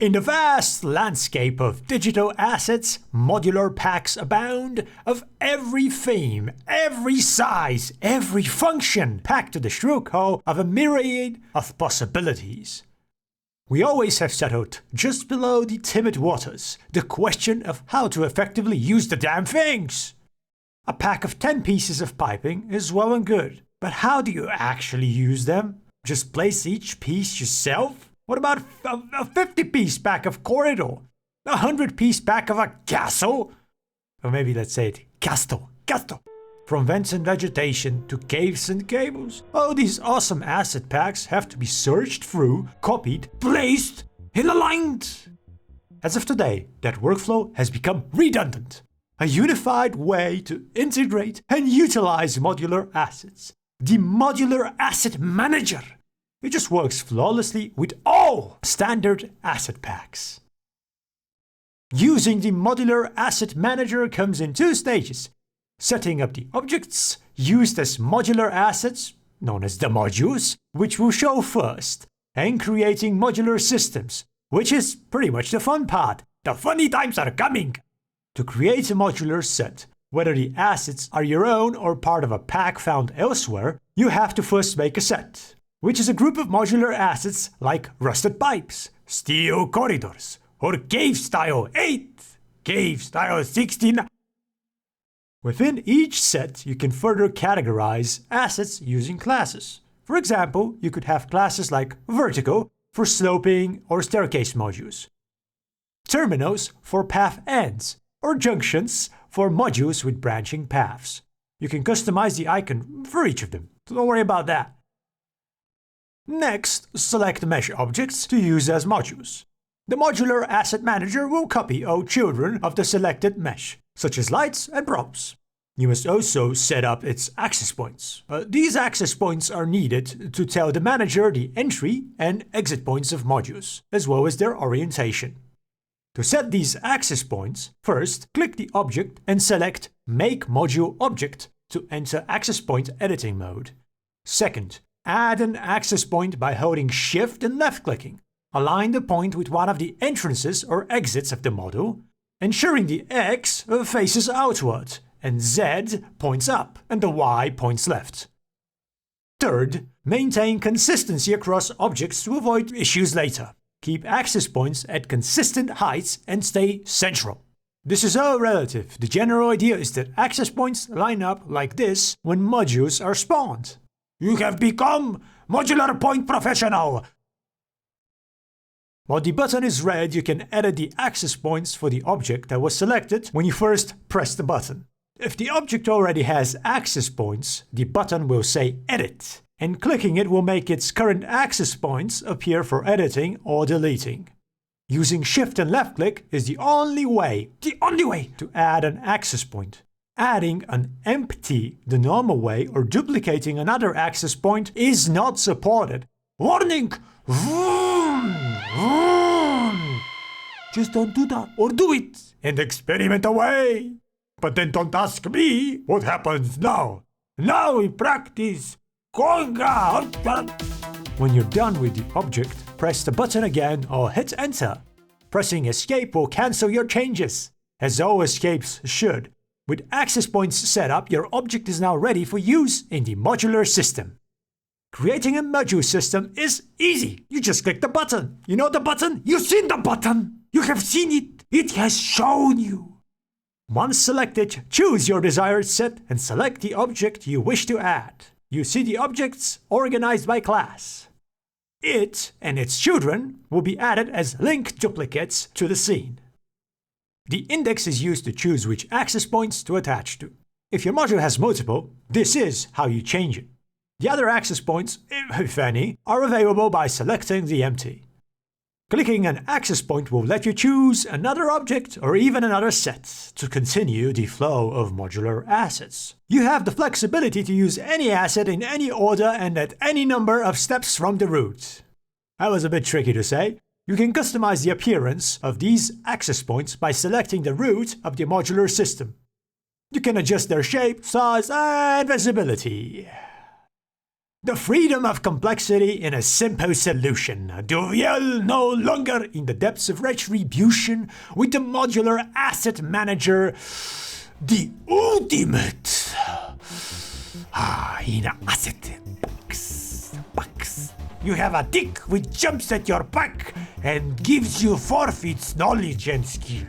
In the vast landscape of digital assets, modular packs abound, of every theme, every size, every function, packed to the stroke hull of a myriad of possibilities. We always have settled, just below the timid waters, the question of how to effectively use the damn things. A pack of 10 pieces of piping is well and good, but how do you actually use them? Just place each piece yourself? What about a 50-piece pack of corridor? A 100-piece pack of a castle? Or maybe let's say it, castle. From vents and vegetation to caves and cables, all these awesome asset packs have to be searched through, copied, placed, and aligned. As of today, that workflow has become redundant. A unified way to integrate and utilize modular assets. The Modular Asset Manager. It just works flawlessly with all standard asset packs. Using the Modular Asset Manager comes in two stages. Setting up the objects used as modular assets, known as the modules, which we'll show first, and creating modular systems, which is pretty much the fun part. The funny times are coming! To create a modular set, whether the assets are your own or part of a pack found elsewhere, you have to first make a set, which is a group of modular assets like rusted pipes, steel corridors, or cave style 8, cave style 16. Within each set, you can further categorize assets using classes. For example, you could have classes like vertical for sloping or staircase modules, terminals for path ends, or junctions for modules with branching paths. You can customize the icon for each of them, so don't worry about that. Next, select mesh objects to use as modules. The Modular Asset Manager will copy all children of the selected mesh, such as lights and props. You must also set up its access points. These access points are needed to tell the manager the entry and exit points of modules, as well as their orientation. To set these access points, first click the object and select Make Module Object to enter access point editing mode. Second, add an access point by holding Shift and left-clicking. Align the point with one of the entrances or exits of the module, ensuring the X faces outward, and Z points up, and the Y points left. Third, maintain consistency across objects to avoid issues later. Keep access points at consistent heights and stay central. This is all relative. The general idea is that access points line up like this when modules are spawned. You have become Modular Point Professional! While the button is red, you can edit the access points for the object that was selected when you first press the button. If the object already has access points, the button will say Edit, and clicking it will make its current access points appear for editing or deleting. Using Shift and left click is the only way to add an access point. Adding an empty the normal way or duplicating another access point is not supported. Warning! Vroom, vroom. Just don't do that, or do it and experiment away. But then don't ask me what happens now. Now we practice conga. When you're done with the object, press the button again or hit enter. Pressing escape will cancel your changes, as all escapes should. With access points set up, your object is now ready for use in the modular system. Creating a module system is easy. You just click the button. You know the button? You've seen the button. You have seen it. It has shown you. Once selected, choose your desired set and select the object you wish to add. You see the objects organized by class. It and its children will be added as link duplicates to the scene. The index is used to choose which access points to attach to. If your module has multiple, this is how you change it. The other access points, if any, are available by selecting the empty. Clicking an access point will let you choose another object or even another set to continue the flow of modular assets. You have the flexibility to use any asset in any order and at any number of steps from the root. That was a bit tricky to say. You can customize the appearance of these access points by selecting the root of the modular system. You can adjust their shape, size, and visibility. The freedom of complexity in a simple solution. Duriel no longer in the depths of retribution with the modular asset manager. The ultimate in asset box. You have a tick which jumps at your back and gives you forfeits knowledge and skill.